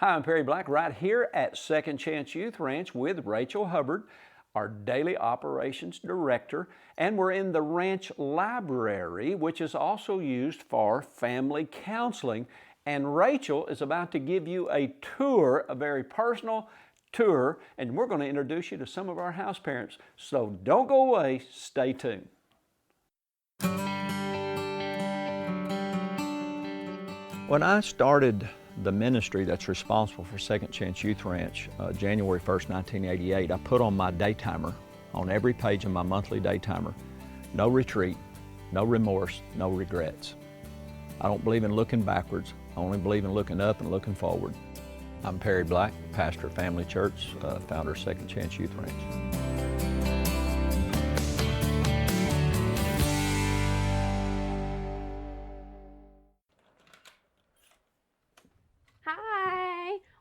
Hi, I'm Perry Black right here at Second Chance Youth Ranch with Rachel Hubbard, our Daily Operations Director, and we're in the ranch library, which is also used for family counseling. And Rachel is about to give you a tour, a very personal tour, and we're going to introduce you to some of our house parents. So don't go away, stay tuned. When I started the ministry that's responsible for Second Chance Youth Ranch, January 1st, 1988, I put on my day timer on every page of my monthly day timer, no retreat, no remorse, no regrets. I don't believe in looking backwards. I only believe in looking up and looking forward. I'm Perry Black, pastor of Family Church, founder of Second Chance Youth Ranch.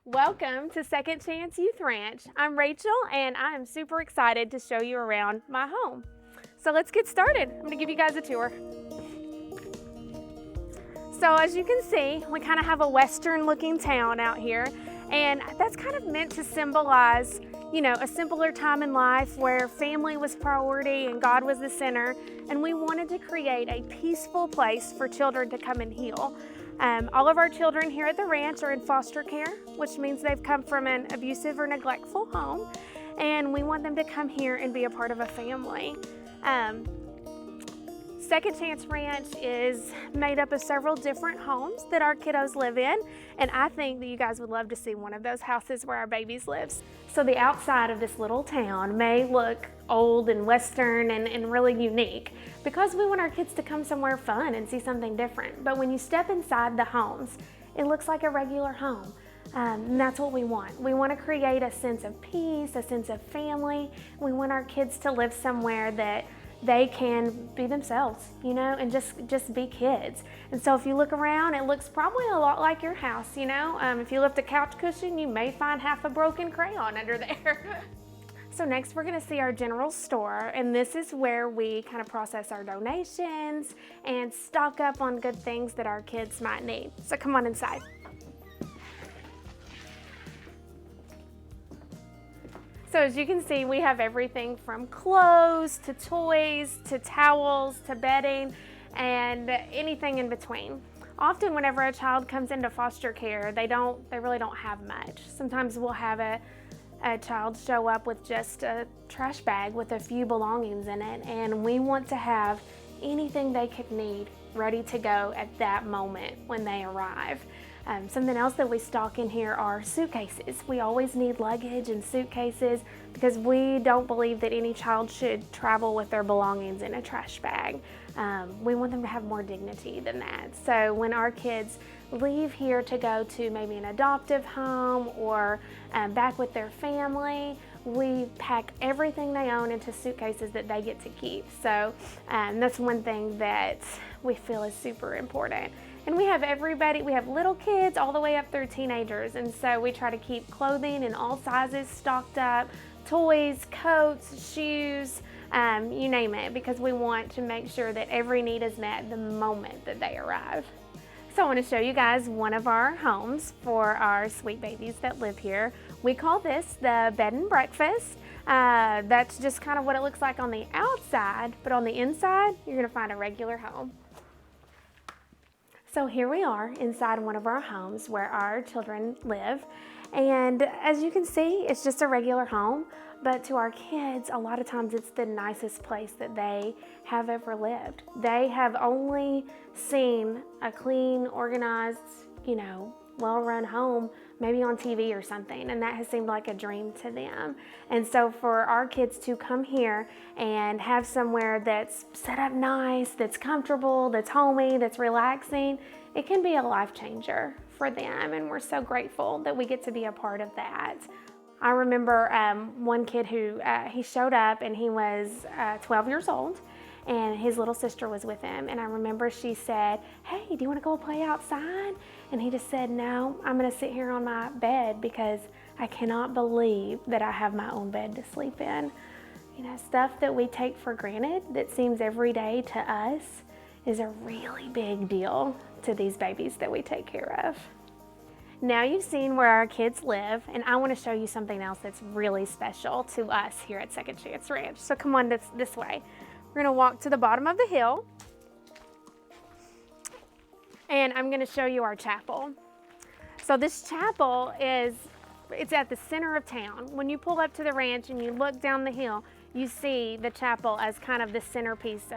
Welcome to Second Chance Youth Ranch. I'm Rachel and I'm super excited to show you around my home. So let's get started. I'm gonna give you guys a tour. So as you can see, we kind of have a Western looking town out here, and that's kind of meant to symbolize, you know, a simpler time in life where family was priority and God was the center, and we wanted to create a peaceful place for children to come and heal. All of our children here at the ranch are in foster care, which means they've come from an abusive or neglectful home, and we want them to come here and be a part of a family. Second Chance Ranch is made up of several different homes that our kiddos live in, and I think that you guys would love to see one of those houses where our babies live. So the outside of this little town may look old and Western and really unique because we want our kids to come somewhere fun and see something different. But when you step inside the homes, it looks like a regular home. And that's what we want. We want to create a sense of peace, a sense of family. We want our kids to live somewhere that they can be themselves, you know, and just be kids. And so if you look around, it looks probably a lot like your house, you know. If you lift a couch cushion, you may find half a broken crayon under there. So next we're gonna see our general store, and this is where we kind of process our donations and stock up on good things that our kids might need. So come on inside. So as you can see, we have everything from clothes to toys to towels to bedding and anything in between. Often whenever a child comes into foster care, they really don't have much. Sometimes we'll have a child show up with just a trash bag with a few belongings in it, and we want to have anything they could need ready to go at that moment when they arrive. Something else that we stock in here are suitcases. We always need luggage and suitcases because we don't believe that any child should travel with their belongings in a trash bag. We want them to have more dignity than that. So when our kids leave here to go to maybe an adoptive home or back with their family, we pack everything they own into suitcases that they get to keep. So that's one thing that we feel is super important. And we have everybody, we have little kids all the way up through teenagers, and so we try to keep clothing in all sizes stocked up, toys, coats, shoes, you name it, because we want to make sure that every need is met the moment that they arrive. So I want to show you guys one of our homes for our sweet babies that live here. We call this the bed and breakfast. That's just kind of what it looks like on the outside, but on the inside, you're going to find a regular home. So here we are inside one of our homes where our children live. And as you can see, it's just a regular home, but to our kids, a lot of times it's the nicest place that they have ever lived. They have only seen a clean, organized, you know, well-run home, maybe on TV or something, and that has seemed like a dream to them. And so for our kids to come here and have somewhere that's set up nice, that's comfortable, that's homey, that's relaxing, it can be a life changer for them, and we're so grateful that we get to be a part of that. I remember one kid who he showed up and he was 12 years old, and his little sister was with him, and I remember she said, "Hey, do you want to go play outside?" And he just said, "No, I'm going to sit here on my bed because I cannot believe that I have my own bed to sleep in." You know, stuff that we take for granted that seems every day to us is a really big deal to these babies that we take care of. Now you've seen where our kids live, and I want to show you something else that's really special to us here at Second Chance Ranch. So come on this way. We're gonna walk to the bottom of the hill, and I'm gonna show you our chapel. So this chapel it's at the center of town. When you pull up to the ranch and you look down the hill, you see the chapel as kind of the centerpiece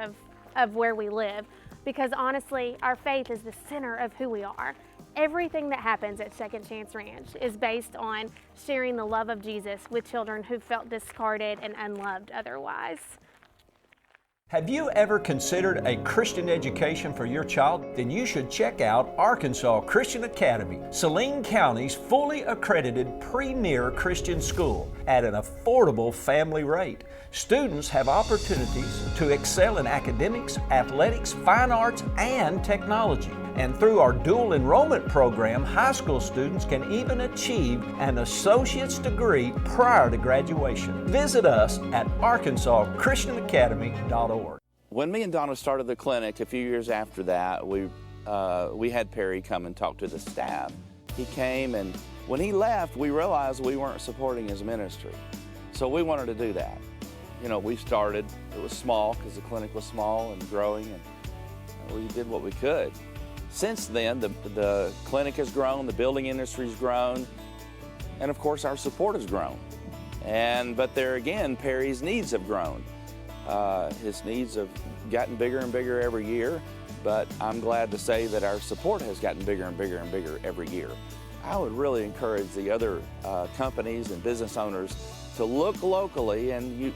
of where we live. Because honestly, our faith is the center of who we are. Everything that happens at Second Chance Ranch is based on sharing the love of Jesus with children who felt discarded and unloved otherwise. Have you ever considered a Christian education for your child? Then you should check out Arkansas Christian Academy, Saline County's fully accredited premier Christian school at an affordable family rate. Students have opportunities to excel in academics, athletics, fine arts, and technology. And through our dual enrollment program, high school students can even achieve an associate's degree prior to graduation. Visit us at arkansaschristianacademy.org. When me and Donna started the clinic a few years after that, we had Perry come and talk to the staff. He came, and when he left, we realized we weren't supporting his ministry. So we wanted to do that. You know, we started, it was small because the clinic was small and growing, and we did what we could. Since then, the clinic has grown, the building industry's grown, and of course our support has grown. But there again, Perry's needs have grown. His needs have gotten bigger and bigger every year, but I'm glad to say that our support has gotten bigger and bigger and bigger every year. I would really encourage the other companies and business owners to look locally and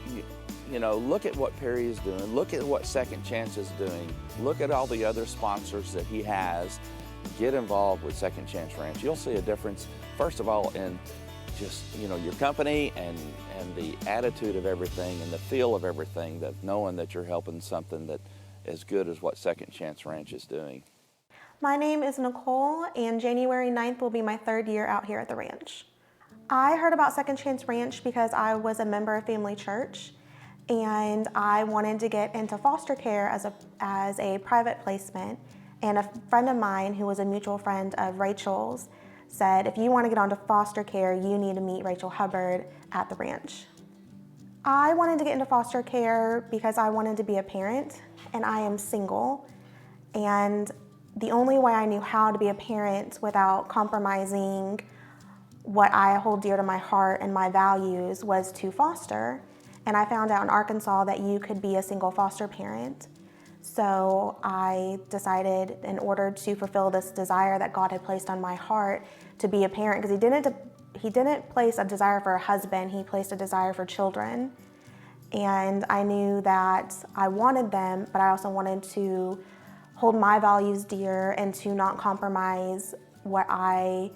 you know, look at what Perry is doing, look at what Second Chance is doing, look at all the other sponsors that he has, get involved with Second Chance Ranch. You'll see a difference, first of all, in just, you know, your company and the attitude of everything and the feel of everything, that knowing that you're helping something that as good as what Second Chance Ranch is doing. My name is Nicole, and January 9th will be my 3rd year out here at the ranch. I heard about Second Chance Ranch because I was a member of Family Church, and I wanted to get into foster care as a private placement. And a friend of mine who was a mutual friend of Rachel's said, if you want to get onto foster care, you need to meet Rachel Hubbard at the ranch. I wanted to get into foster care because I wanted to be a parent, and I am single. And the only way I knew how to be a parent without compromising what I hold dear to my heart and my values was to foster. And I found out in Arkansas that you could be a single foster parent. So I decided, in order to fulfill this desire that God had placed on my heart to be a parent, because he didn't place a desire for a husband, he placed a desire for children. And I knew that I wanted them, but I also wanted to hold my values dear and to not compromise my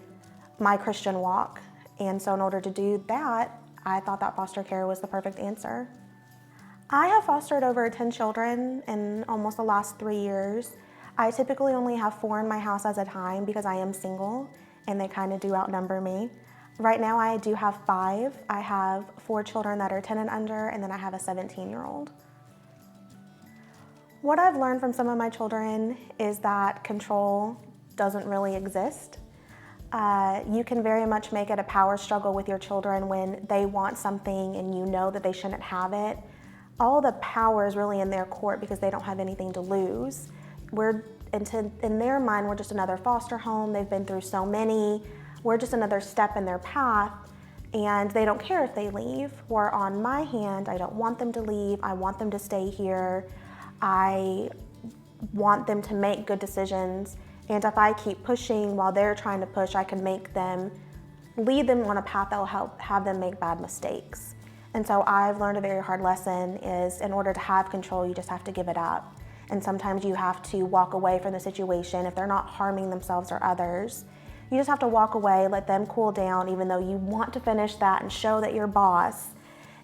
Christian walk. And so in order to do that, I thought that foster care was the perfect answer. I have fostered over 10 children in almost the last 3 years. I typically only have 4 in my house at a time because I am single and they kind of do outnumber me. Right now I do have 5. I have 4 children that are 10 and under, and then I have a 17-year-old. What I've learned from some of my children is that control doesn't really exist. You can very much make it a power struggle with your children when they want something and you know that they shouldn't have it. All the power is really in their court because they don't have anything to lose. In their mind, we're just another foster home. They've been through so many. We're just another step in their path, and they don't care if they leave. Where on my hand, I don't want them to leave. I want them to stay here. I want them to make good decisions. And if I keep pushing while they're trying to push, I can lead them on a path that will help have them make bad mistakes. And so I've learned a very hard lesson is, in order to have control, you just have to give it up. And sometimes you have to walk away from the situation if they're not harming themselves or others. You just have to walk away, let them cool down, even though you want to finish that and show that you're boss.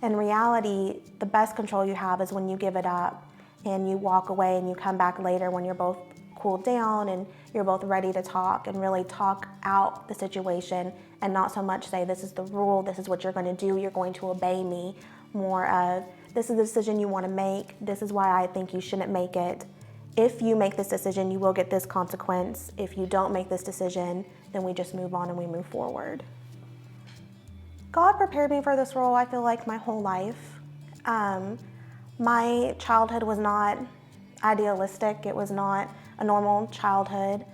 In reality, the best control you have is when you give it up and you walk away and you come back later when you're both cooled down and you're both ready to talk and really talk out the situation, and not so much say, this is the rule, this is what you're going to do, you're going to obey me. More of, this is the decision you want to make, this is why I think you shouldn't make it. If you make this decision, you will get this consequence. If you don't make this decision, then we just move on and we move forward. God prepared me for this role, I feel like, my whole life. My childhood was not idealistic. It was not a normal childhood.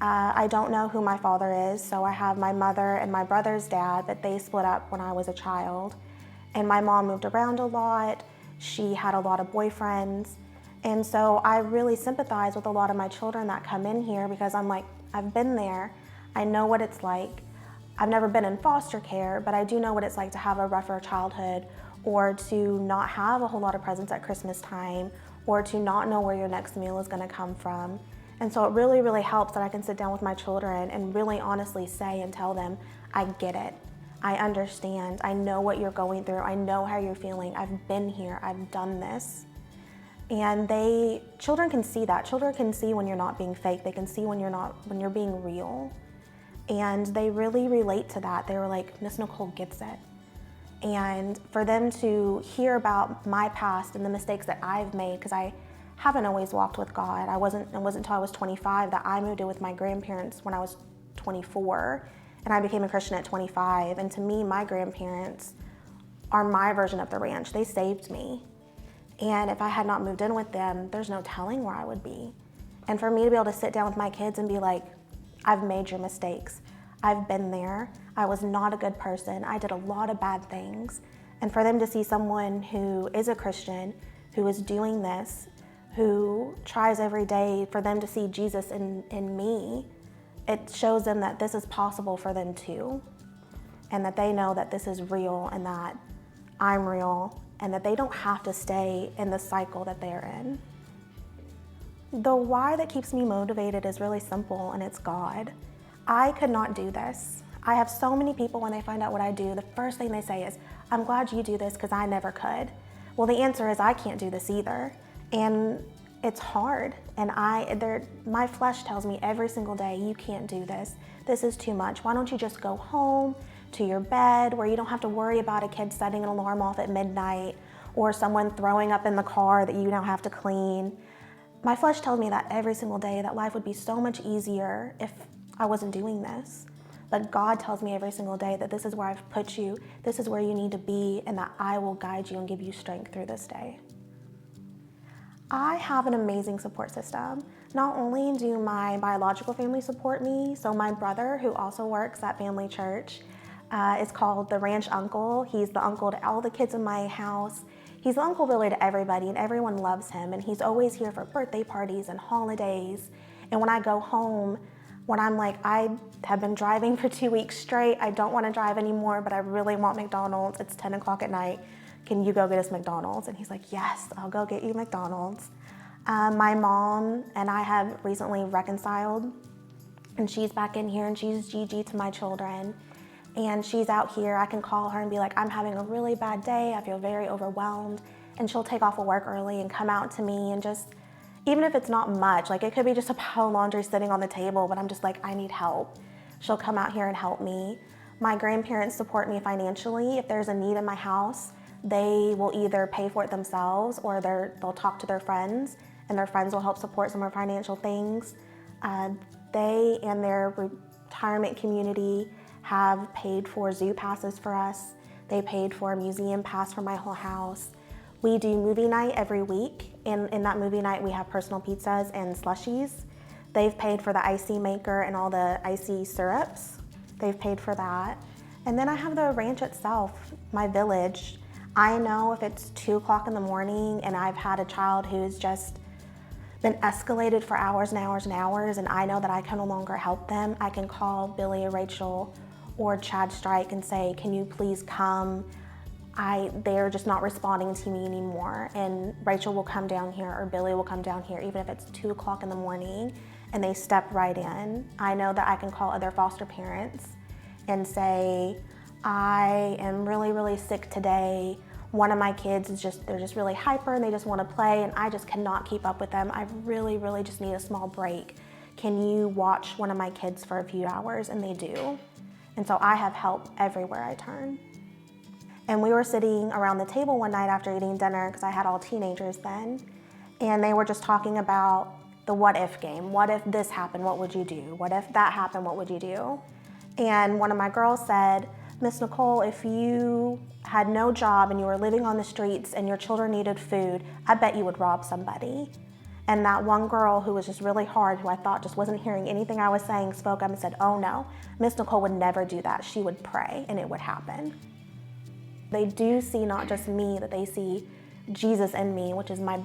I don't know who my father is, so I have my mother and my brother's dad, but they split up when I was a child. And my mom moved around a lot. She had a lot of boyfriends. And so I really sympathize with a lot of my children that come in here because I'm like, I've been there. I know what it's like. I've never been in foster care, but I do know what it's like to have a rougher childhood, or to not have a whole lot of presents at Christmas time, or to not know where your next meal is going to come from. And so it really, really helps that I can sit down with my children and really honestly say and tell them, I get it. I understand. I know what you're going through. I know how you're feeling. I've been here. I've done this. And children can see that. Children can see when you're not being fake. They can see when you're being real. And they really relate to that. They were like, Miss Nicole gets it. And for them to hear about my past and the mistakes that I've made, because I haven't always walked with God. It wasn't until I was 25 that I moved in with my grandparents when I was 24, and I became a Christian at 25. And to me, my grandparents are my version of the ranch. They saved me. And if I had not moved in with them, there's no telling where I would be. And for me to be able to sit down with my kids and be like, I've made your mistakes. I've been there. I was not a good person. I did a lot of bad things. And for them to see someone who is a Christian, who is doing this, who tries every day, for them to see Jesus in me, it shows them that this is possible for them too. And that they know that this is real and that I'm real, and that they don't have to stay in the cycle that they're in. The why that keeps me motivated is really simple, and it's God. I could not do this. I have so many people, when they find out what I do, the first thing they say is, I'm glad you do this because I never could. Well, the answer is I can't do this either. And it's hard. And my flesh tells me every single day, you can't do this. This is too much. Why don't you just go home to your bed where you don't have to worry about a kid setting an alarm off at midnight or someone throwing up in the car that you now have to clean. My flesh tells me that every single day, that life would be so much easier if I wasn't doing this. But God tells me every single day that this is where I've put you, this is where you need to be, and that I will guide you and give you strength through this day. I have an amazing support system. Not only do my biological family support me, so my brother, who also works at Family Church, is called the Ranch Uncle. He's the uncle to all the kids in my house. He's the uncle really to everybody, and everyone loves him, and he's always here for birthday parties and holidays. And when I go home, when I'm like, I have been driving for 2 weeks straight, I don't want to drive anymore, but I really want McDonald's, it's 10 o'clock at night, can you go get us McDonald's? And he's like, yes, I'll go get you McDonald's. My mom and I have recently reconciled, and she's back in here, and she's Gigi to my children. And she's out here, I can call her and be like, I'm having a really bad day, I feel very overwhelmed. And she'll take off of work early and come out to me and just, even if it's not much, like it could be just a pile of laundry sitting on the table, but I'm just like, I need help. She'll come out here and help me. My grandparents support me financially. If there's a need in my house, they will either pay for it themselves or they'll talk to their friends, and their friends will help support some of our financial things. They and their retirement community have paid for zoo passes for us. They paid for a museum pass for my whole house. We do movie night every week, and in that movie night we have personal pizzas and slushies. They've paid for the icy maker and all the icy syrups. They've paid for that. And then I have the ranch itself, my village. I know if it's 2 o'clock in the morning and I've had a child who's just been escalated for hours and hours and hours, and I know that I can no longer help them, I can call Billy or Rachel or Chad Strike and say, can you please come? They're just not responding to me anymore. And Rachel will come down here or Billy will come down here, even if it's 2 o'clock in the morning, and they step right in. I know that I can call other foster parents and say, I am really, really sick today. One of my kids they're just really hyper and they just want to play, and I just cannot keep up with them. I really, really just need a small break. Can you watch one of my kids for a few hours? And they do. And so I have help everywhere I turn. And we were sitting around the table one night after eating dinner, because I had all teenagers then, and they were just talking about the what if game. What if this happened, what would you do? What if that happened, what would you do? And one of my girls said, Miss Nicole, if you had no job and you were living on the streets and your children needed food, I bet you would rob somebody. And that one girl who was just really hard, who I thought just wasn't hearing anything I was saying, spoke up and said, oh no, Miss Nicole would never do that. She would pray and it would happen. They do see not just me, that they see Jesus in me, which is my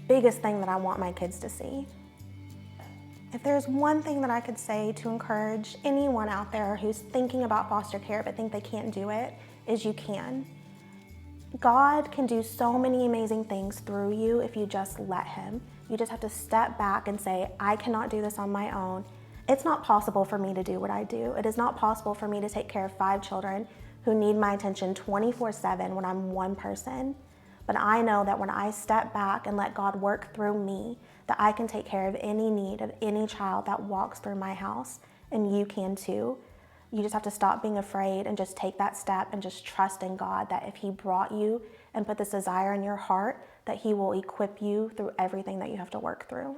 biggest thing that I want my kids to see. If there's one thing that I could say to encourage anyone out there who's thinking about foster care but think they can't do it, is you can. God can do so many amazing things through you if you just let Him. You just have to step back and say, I cannot do this on my own. It's not possible for me to do what I do. It is not possible for me to take care of 5 children who need my attention 24/7 when I'm one person. But I know that when I step back and let God work through me, that I can take care of any need of any child that walks through my house, and you can too. You just have to stop being afraid and just take that step and just trust in God that if He brought you and put this desire in your heart, that He will equip you through everything that you have to work through.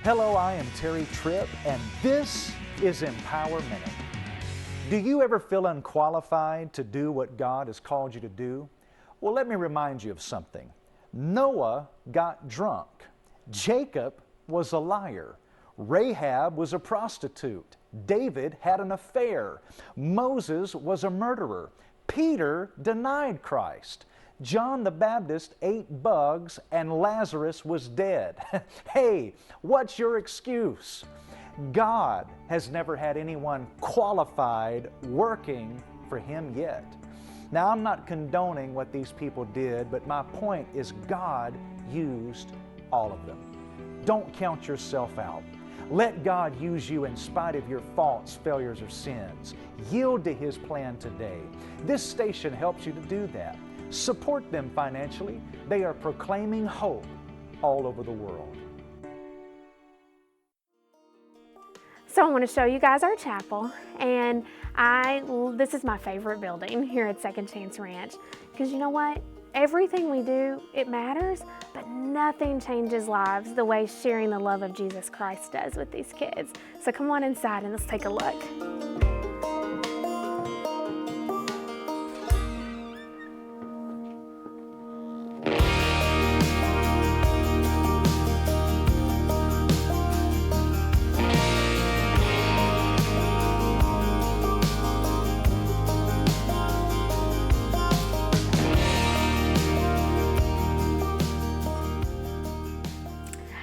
Hello, I am Terry Tripp, and this is Empower Minute. Do you ever feel unqualified to do what God has called you to do? Well, let me remind you of something. Noah got drunk. Jacob was a liar. Rahab was a prostitute. David had an affair. Moses was a murderer. Peter denied Christ. John the Baptist ate bugs and Lazarus was dead. Hey, what's your excuse? God has never had anyone qualified working for Him yet. Now, I'm not condoning what these people did, but my point is God used all of them. Don't count yourself out. Let God use you in spite of your faults, failures, or sins. Yield to His plan today. This station helps you to do that. Support them financially. They are proclaiming hope all over the world. So I want to show you guys our chapel, and this is my favorite building here at Second Chance Ranch, because you know what? Everything we do, it matters, but nothing changes lives the way sharing the love of Jesus Christ does with these kids. So come on inside and let's take a look.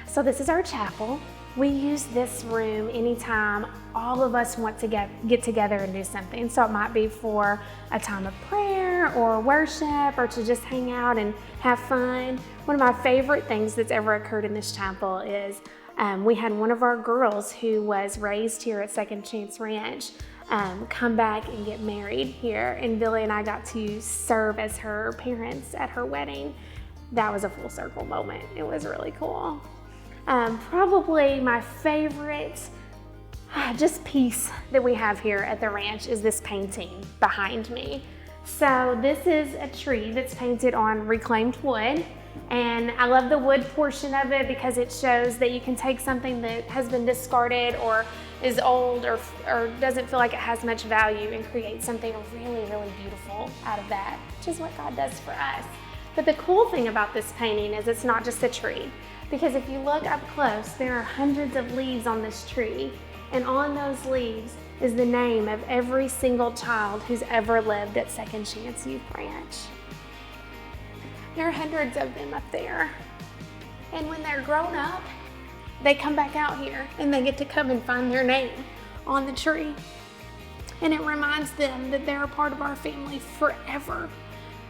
So this is our chapel. We use this room anytime all of us want to get together and do something. So it might be for a time of prayer or worship or to just hang out and have fun. One of my favorite things that's ever occurred in this chapel is we had one of our girls who was raised here at Second Chance Ranch come back and get married here, and Billy and I got to serve as her parents at her wedding. That was a full circle moment. It was really cool. Probably my favorite just piece that we have here at the ranch is this painting behind me. So this is a tree that's painted on reclaimed wood, and I love the wood portion of it because it shows that you can take something that has been discarded or is old or doesn't feel like it has much value and create something really, really beautiful out of that, which is what God does for us. But the cool thing about this painting is it's not just a tree. Because if you look up close, there are hundreds of leaves on this tree, and on those leaves is the name of every single child who's ever lived at Second Chance Youth Ranch. There are hundreds of them up there. And when they're grown up, they come back out here and they get to come and find their name on the tree. And it reminds them that they're a part of our family forever.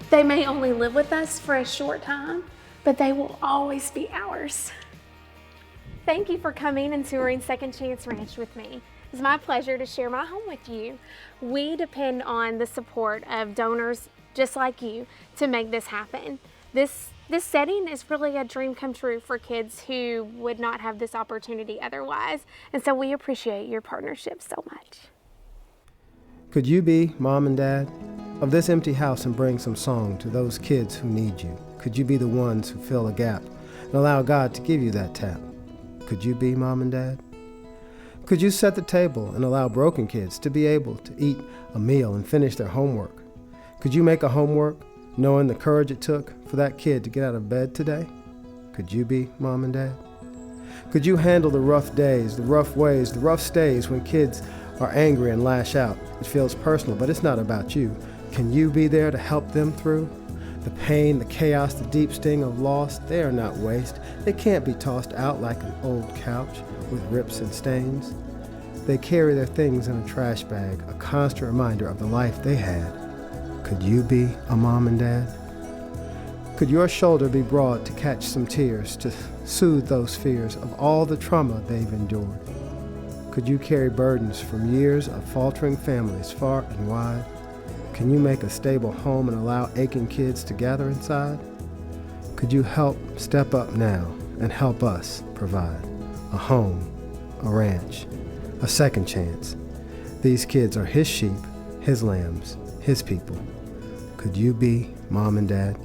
They may only live with us for a short time, but they will always be ours. Thank you for coming and touring Second Chance Ranch with me. It's my pleasure to share my home with you. We depend on the support of donors just like you to make this happen. This setting is really a dream come true for kids who would not have this opportunity otherwise. And so we appreciate your partnership so much. Could you be mom and dad of this empty house and bring some song to those kids who need you? Could you be the ones who fill a gap and allow God to give you that tap? Could you be mom and dad? Could you set the table and allow broken kids to be able to eat a meal and finish their homework? Could you make a homework knowing the courage it took for that kid to get out of bed today? Could you be mom and dad? Could you handle the rough days, the rough ways, the rough stays when kids are angry and lash out? It feels personal, but it's not about you. Can you be there to help them through? The pain, the chaos, the deep sting of loss, they are not waste. They can't be tossed out like an old couch with rips and stains. They carry their things in a trash bag, a constant reminder of the life they had. Could you be a mom and dad? Could your shoulder be broad to catch some tears, to soothe those fears of all the trauma they've endured? Could you carry burdens from years of faltering families far and wide? Can you make a stable home and allow aching kids to gather inside? Could you help step up now and help us provide a home, a ranch, a second chance? These kids are His sheep, His lambs, His people. Could you be mom and dad?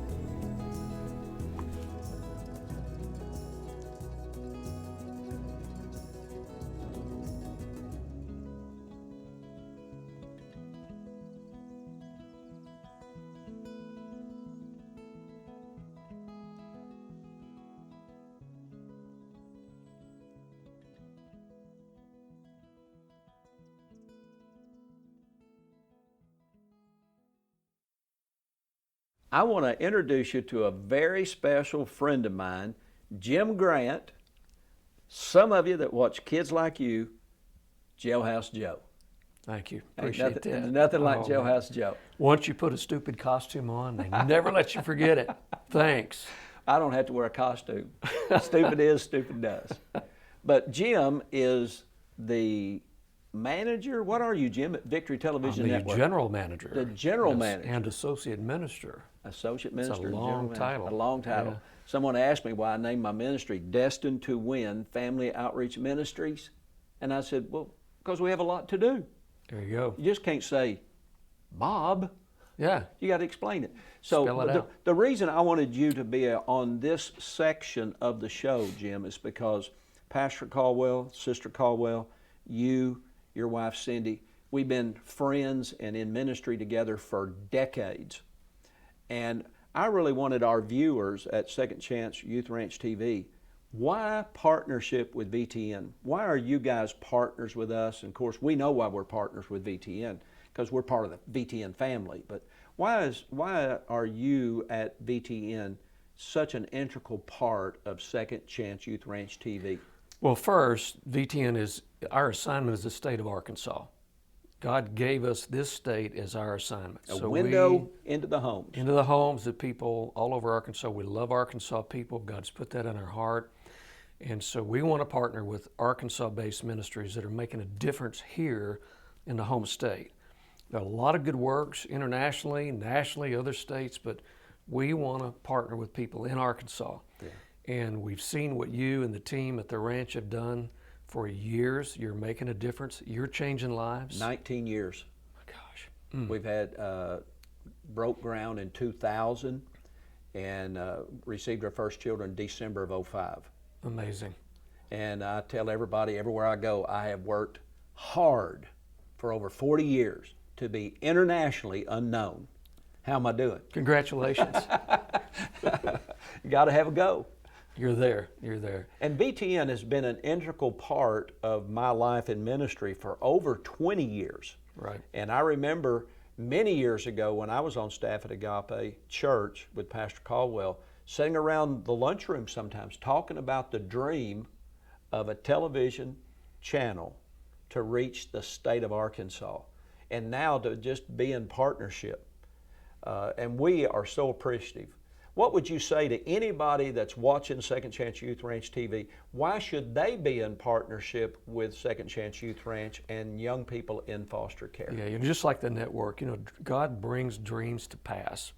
I want to introduce you to a very special friend of mine, Jim Grant. Some of you that watch Kids Like You, Jailhouse Joe. Thank you. Ain't Appreciate nothing, that. nothing like Oh, Jailhouse Joe. Once you put a stupid costume on, they never let you forget it. Thanks. I don't have to wear a costume. Stupid is, stupid does. But Jim is the manager. What are you, Jim, at Victory Television I'm the Network? general manager. The general manager. And associate minister. Associate It's a minister. long general manager. title. A long title. Yeah. Someone asked me why I named my ministry Destined to Win Family Outreach Ministries. And I said, well, because we have a lot to do. There you go. You just can't say, Bob. Yeah. You got to explain it. So Spell it out. the reason I wanted you to be on this section of the show, Jim, is because Pastor Caldwell, Sister Caldwell, you, your wife Cindy, we've been friends and in ministry together for decades. And I really wanted our viewers at Second Chance Youth Ranch TV, why partnership with VTN? Why are you guys partners with us? And of course, we know why we're partners with VTN, because we're part of the VTN family. But why are you at VTN such an integral part of Second Chance Youth Ranch TV? Well, first, VTN is, our assignment is the state of Arkansas. God gave us this state as our assignment. A window into the homes. Into the homes of people all over Arkansas. We love Arkansas people. God's put that in our heart. And so we want to partner with Arkansas-based ministries that are making a difference here in the home state. There are a lot of good works internationally, nationally, other states, but we want to partner with people in Arkansas. Yeah. And we've seen what you and the team at the ranch have done for years. You're making a difference. You're changing lives. 19 years. Oh my gosh. We've had broke ground in 2000 and received our first children in December of 05. Amazing. And I tell everybody everywhere I go, I have worked hard for over 40 years to be internationally unknown. How am I doing? Congratulations. You got to have a go. You're there. You're there. And VTN has been an integral part of my life in ministry for over 20 years. Right. And I remember many years ago when I was on staff at Agape Church with Pastor Caldwell, sitting around the lunchroom sometimes talking about the dream of a television channel to reach the state of Arkansas. And now to just be in partnership. And we are so appreciative. What would you say to anybody that's watching Second Chance Youth Ranch TV? Why should they be in partnership with Second Chance Youth Ranch and young people in foster care? Yeah, just like the network, God brings dreams to pass.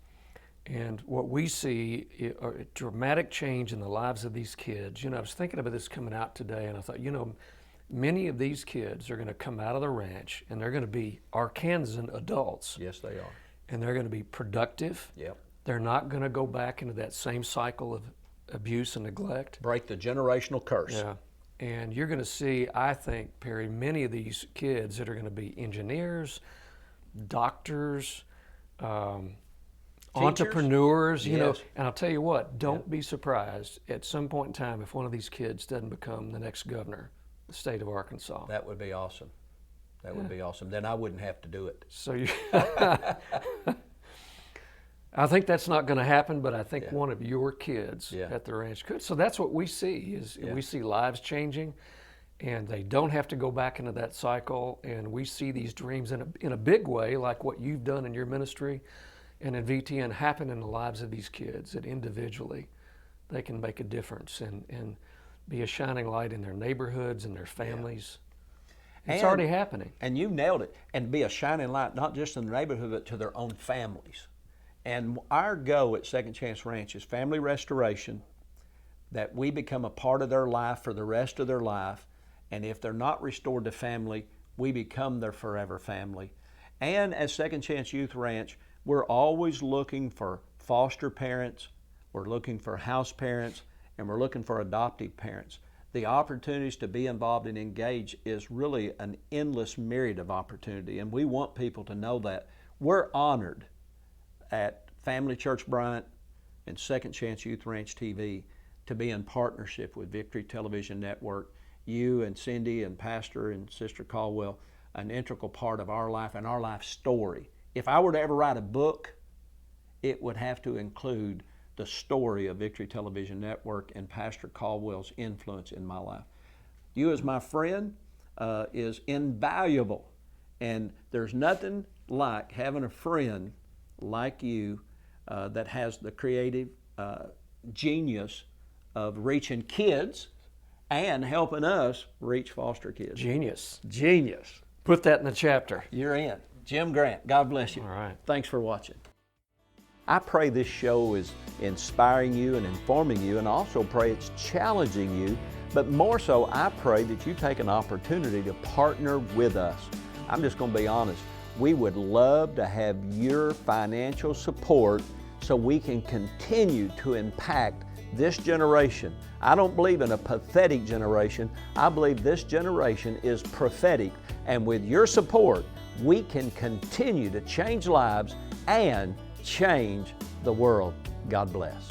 And what we see are a dramatic change in the lives of these kids. I was thinking about this coming out today, and I thought, many of these kids are going to come out of the ranch, and they're going to be Arkansan adults. Yes, they are. And they're going to be productive. Yep. They're not going to go back into that same cycle of abuse and neglect. Break the generational curse. Yeah. And you're going to see, I think, Perry, many of these kids that are going to be engineers, doctors, entrepreneurs, you know. Yes. And I'll tell you what, don't be surprised at some point in time if one of these kids doesn't become the next governor of the state of Arkansas. That would be awesome. That would be awesome. Then I wouldn't have to do it. So you I think that's not going to happen, but I think one of your kids at the ranch could. So that's what we see is we see lives changing, and they don't have to go back into that cycle. And we see these dreams in a big way, like what you've done in your ministry and in VTN, happen in the lives of these kids. That individually they can make a difference and be a shining light in their neighborhoods and their families. It's already happening. And you nailed it. And be a shining light, not just in the neighborhood, but to their own families. And our goal at Second Chance Ranch is family restoration, that we become a part of their life for the rest of their life. And if they're not restored to family, we become their forever family. And as Second Chance Youth Ranch, we're always looking for foster parents, we're looking for house parents, and we're looking for adoptive parents. The opportunities to be involved and engage is really an endless myriad of opportunity, and we want people to know that. We're honored at Family Church Bryant and Second Chance Youth Ranch TV to be in partnership with Victory Television Network. You and Cindy and Pastor and Sister Caldwell, an integral part of our life and our life story. If I were to ever write a book, it would have to include the story of Victory Television Network and Pastor Caldwell's influence in my life. You as my friend is invaluable, and there's nothing like having a friend like you that has the creative genius of reaching kids and helping us reach foster kids. Genius. Genius. Put that in the chapter. You're in. Jim Grant, God bless you. All right. Thanks for watching. I pray this show is inspiring you and informing you, and also pray it's challenging you, but more so, I pray that you take an opportunity to partner with us. I'm just going to be honest. We would love to have your financial support so we can continue to impact this generation. I don't believe in a pathetic generation. I believe this generation is prophetic, and with your support, we can continue to change lives and change the world. God bless.